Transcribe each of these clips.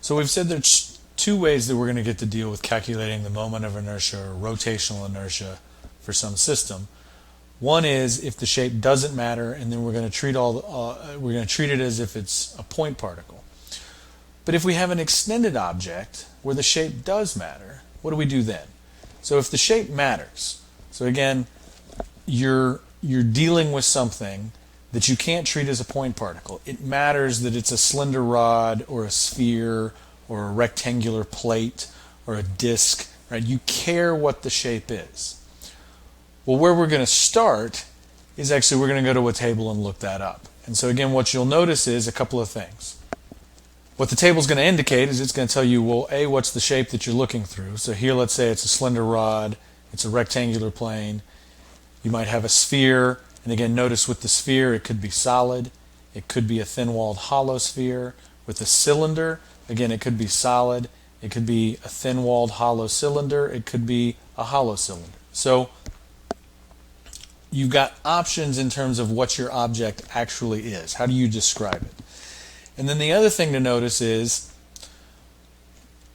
So we've said there's two ways that we're going to get to deal with calculating the moment of inertia or rotational inertia for some system. One is if the shape doesn't matter, and then we're going to treat it as if it's a point particle. But if we have an extended object where the shape does matter, what do we do then? So if the shape matters, so again, you're dealing with something that you can't treat as a point particle. It matters that it's a slender rod or a sphere or a rectangular plate or a disc, right? You care what the shape is. Well, where we're going to start is actually we're going to go to a table and look that up. And so again, what you'll notice is a couple of things. What the table is going to indicate is it's going to tell you, well, A, what's the shape that you're looking through? So here, let's say it's a slender rod, it's a rectangular plane. You might have a sphere, and again, notice with the sphere, it could be solid. It could be a thin-walled hollow sphere. With a cylinder, again, it could be solid. It could be a thin-walled hollow cylinder. It could be a hollow cylinder. So you've got options in terms of what your object actually is. How do you describe it? And then the other thing to notice is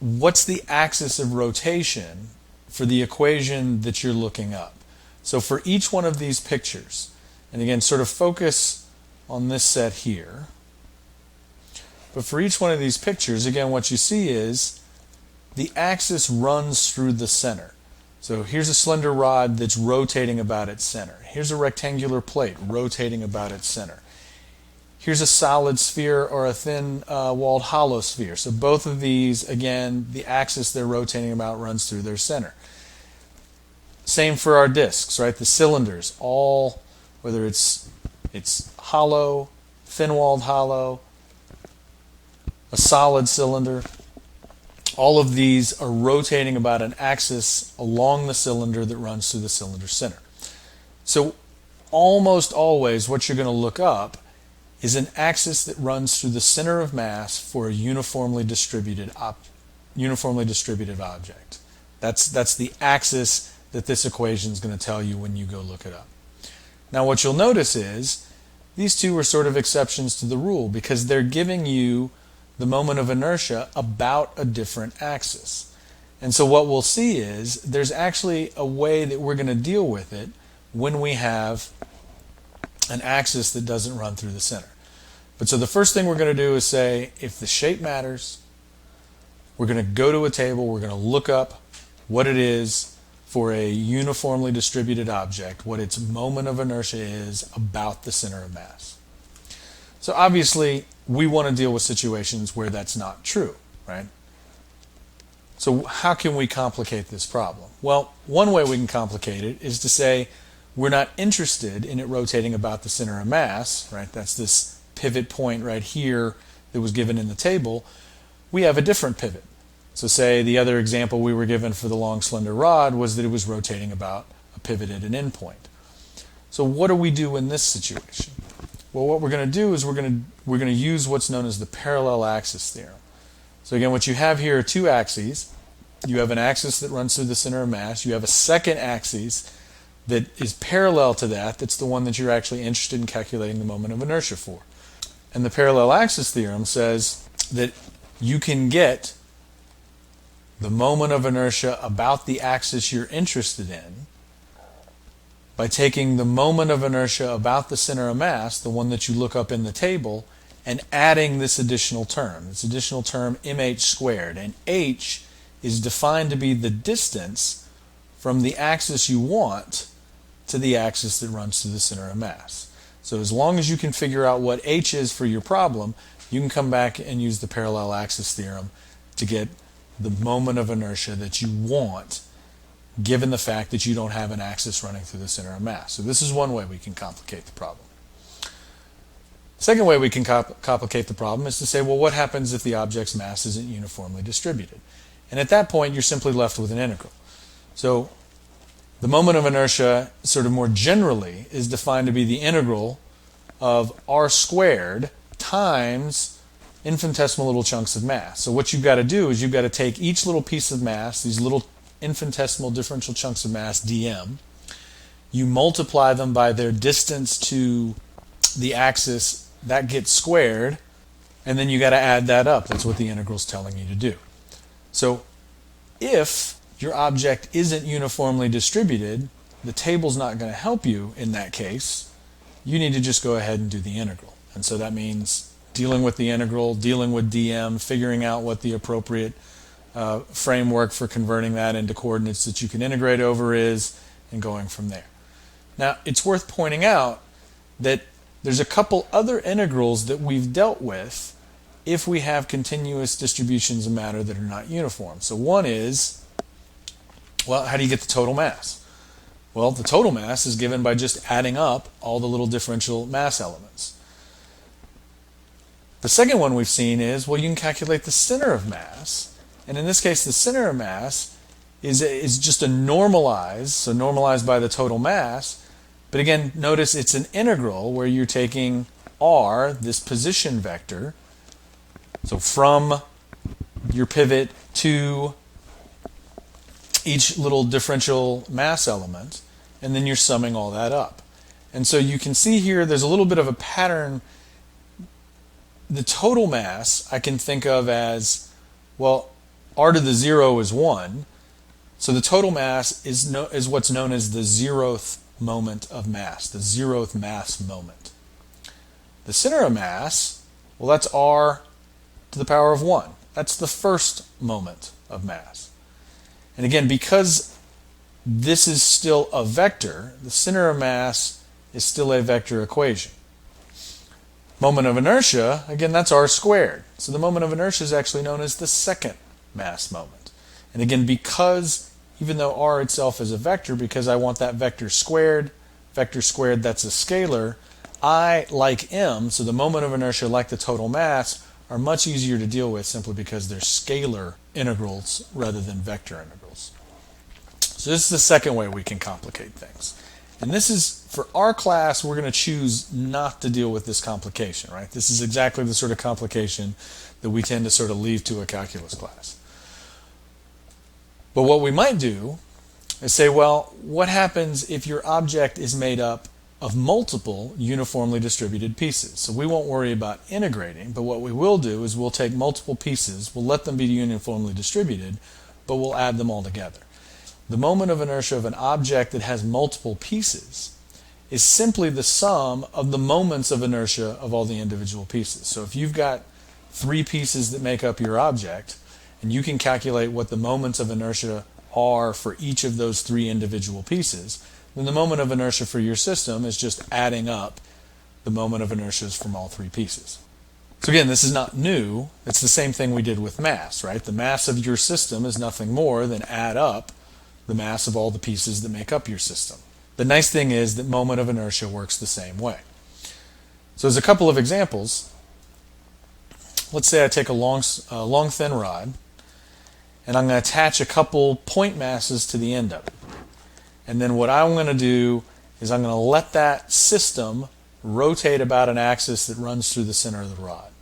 what's the axis of rotation for the equation that you're looking up. So for each one of these pictures, and again, sort of focus on this set here, but for each one of these pictures, again, what you see is the axis runs through the center. So here's a slender rod that's rotating about its center. Here's a rectangular plate rotating about its center. Here's a solid sphere or a thin-walled hollow sphere. So both of these, again, the axis they're rotating about runs through their center. Same for our discs, right? The cylinders, all, whether it's hollow, thin-walled hollow, a solid cylinder, all of these are rotating about an axis along the cylinder that runs through the cylinder center. So almost always what you're going to look up is an axis that runs through the center of mass for a uniformly distributed object. That's the axis that this equation is going to tell you when you go look it up. Now what you'll notice is these two are sort of exceptions to the rule because they're giving you the moment of inertia about a different axis. And so what we'll see is there's actually a way that we're going to deal with it when we have an axis that doesn't run through the center. But so the first thing we're going to do is say if the shape matters, we're going to go to a table, we're going to look up what it is for a uniformly distributed object, what its moment of inertia is about the center of mass. So obviously we want to deal with situations where that's not true, right? So how can we complicate this problem? Well, one way we can complicate it is to say we're not interested in it rotating about the center of mass, right? That's this pivot point right here that was given in the table. We have a different pivot. So say the other example we were given for the long slender rod was that it was rotating about a pivot at an endpoint. So what do we do in this situation? Well, what we're going to do is we're going to use what's known as the parallel axis theorem. So again, what you have here are two axes. You have an axis that runs through the center of mass. You have a second axis that is parallel to that. That's the one that you're actually interested in calculating the moment of inertia for. And the parallel axis theorem says that you can get the moment of inertia about the axis you're interested in by taking the moment of inertia about the center of mass, the one that you look up in the table, and adding this additional term mh squared. And h is defined to be the distance from the axis you want to the axis that runs through the center of mass. So as long as you can figure out what h is for your problem, you can come back and use the parallel axis theorem to get the moment of inertia that you want, given the fact that you don't have an axis running through the center of mass. So this is one way we can complicate the problem. Second way we can complicate the problem is to say, well, what happens if the object's mass isn't uniformly distributed? And at that point, you're simply left with an integral. So the moment of inertia, sort of more generally, is defined to be the integral of r squared times infinitesimal little chunks of mass. So what you've got to do is you've got to take each little piece of mass, these little infinitesimal differential chunks of mass, dm, you multiply them by their distance to the axis, that gets squared, and then you got to add that up. That's what the integral is telling you to do. So if your object isn't uniformly distributed, the table's not going to help you in that case. You need to just go ahead and do the integral. And so that means dealing with the integral, dealing with dm, figuring out what the appropriate framework for converting that into coordinates that you can integrate over is, and going from there. Now, it's worth pointing out that there's a couple other integrals that we've dealt with if we have continuous distributions of matter that are not uniform. So one is, well, how do you get the total mass? Well, the total mass is given by just adding up all the little differential mass elements. The second one we've seen is, well, you can calculate the center of mass. And in this case, the center of mass is just a normalized, so normalized by the total mass. But again, notice it's an integral where you're taking r, this position vector, so from your pivot to each little differential mass element, and then you're summing all that up. And so you can see here there's a little bit of a pattern. The total mass I can think of as, well, r to the 0 is 1, so the total mass is what's known as the 0th moment of mass, the 0th mass moment. The center of mass, well, that's r to the power of 1. That's the first moment of mass. And again, because this is still a vector, the center of mass is still a vector equation. Moment of inertia, again, that's r squared. So the moment of inertia is actually known as the second mass moment. And again, because even though r itself is a vector, because I want that vector squared, that's a scalar, I, like m, so the moment of inertia, like the total mass, are much easier to deal with simply because they're scalar integrals rather than vector integrals. So this is the second way we can complicate things. And this is, for our class, we're going to choose not to deal with this complication, right? This is exactly the sort of complication that we tend to sort of leave to a calculus class. But what we might do is say, well, what happens if your object is made up of multiple uniformly distributed pieces? So we won't worry about integrating, but what we will do is we'll take multiple pieces, we'll let them be uniformly distributed, but we'll add them all together. The moment of inertia of an object that has multiple pieces is simply the sum of the moments of inertia of all the individual pieces. So if you've got 3 pieces that make up your object, and you can calculate what the moments of inertia are for each of those 3 individual pieces, then the moment of inertia for your system is just adding up the moment of inertias from all 3 pieces. So again, this is not new. It's the same thing we did with mass, right? The mass of your system is nothing more than add up the mass of all the pieces that make up your system. The nice thing is that moment of inertia works the same way. So there's a couple of examples. Let's say I take a long thin rod, and I'm going to attach a couple point masses to the end of it. And then what I'm going to do is I'm going to let that system rotate about an axis that runs through the center of the rod.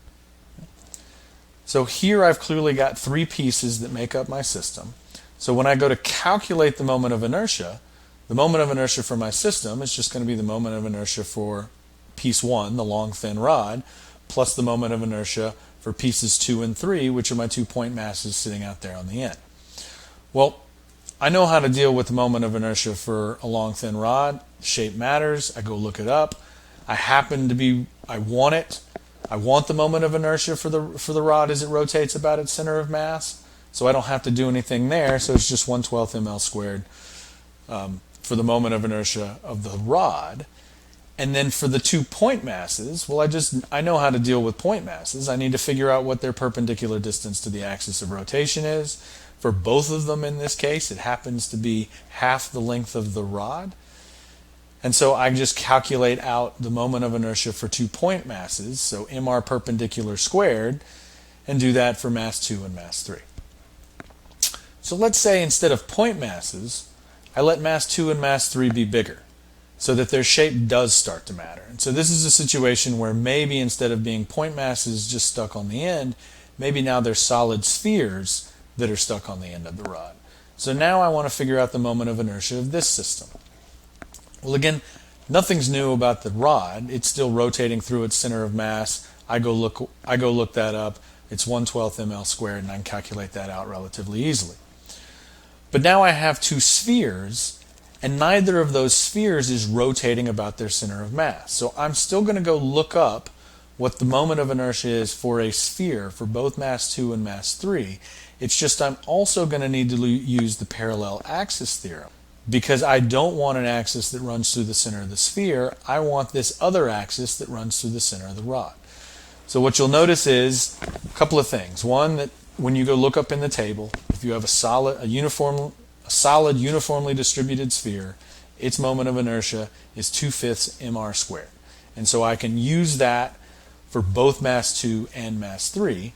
So here I've clearly got 3 pieces that make up my system. So when I go to calculate the moment of inertia for my system is just going to be the moment of inertia for piece 1, the long thin rod, plus the moment of inertia for pieces 2 and 3, which are my 2 point masses sitting out there on the end. Well, I know how to deal with the moment of inertia for a long thin rod. Shape matters. I go look it up. I want it. I want the moment of inertia for the rod as it rotates about its center of mass. So I don't have to do anything there, so it's just 1/12 ml squared for the moment of inertia of the rod. And then for the 2 point masses, well, I know how to deal with point masses. I need to figure out what their perpendicular distance to the axis of rotation is. For both of them in this case, it happens to be half the length of the rod. And so I just calculate out the moment of inertia for 2 point masses, so mr perpendicular squared, and do that for mass 2 and mass 3. So let's say instead of point masses, I let mass 2 and mass 3 be bigger, so that their shape does start to matter. And so this is a situation where maybe instead of being point masses just stuck on the end, maybe now they're solid spheres that are stuck on the end of the rod. So now I want to figure out the moment of inertia of this system. Well, again, nothing's new about the rod. It's still rotating through its center of mass. I go look that up. It's 1/12 ml squared, and I can calculate that out relatively easily. But now I have two spheres, and neither of those spheres is rotating about their center of mass. So I'm still going to go look up what the moment of inertia is for a sphere for both mass 2 and mass 3. It's just I'm also going to need to use the parallel axis theorem, because I don't want an axis that runs through the center of the sphere. I want this other axis that runs through the center of the rod. So what you'll notice is a couple of things. One, that when you go look up in the table, if you have a solid uniformly distributed sphere, its moment of inertia is 2/5 mr squared. And so I can use that for both mass 2 and mass 3.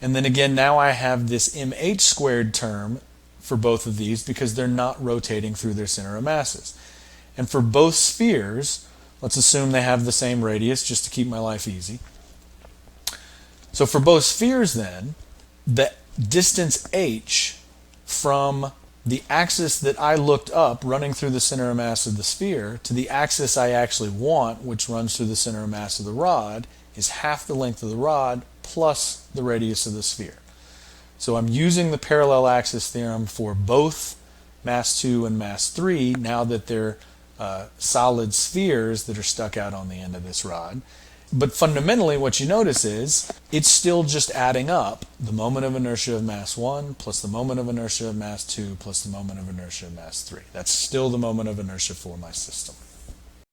And then again, now I have this mh squared term for both of these because they're not rotating through their center of masses. And for both spheres, let's assume they have the same radius just to keep my life easy. So for both spheres then, the distance h from the axis that I looked up running through the center of mass of the sphere to the axis I actually want, which runs through the center of mass of the rod, is half the length of the rod plus the radius of the sphere. So I'm using the parallel axis theorem for both mass 2 and mass 3 now that they're solid spheres that are stuck out on the end of this rod. But fundamentally what you notice is it's still just adding up the moment of inertia of mass 1 plus the moment of inertia of mass 2 plus the moment of inertia of mass 3. That's still the moment of inertia for my system.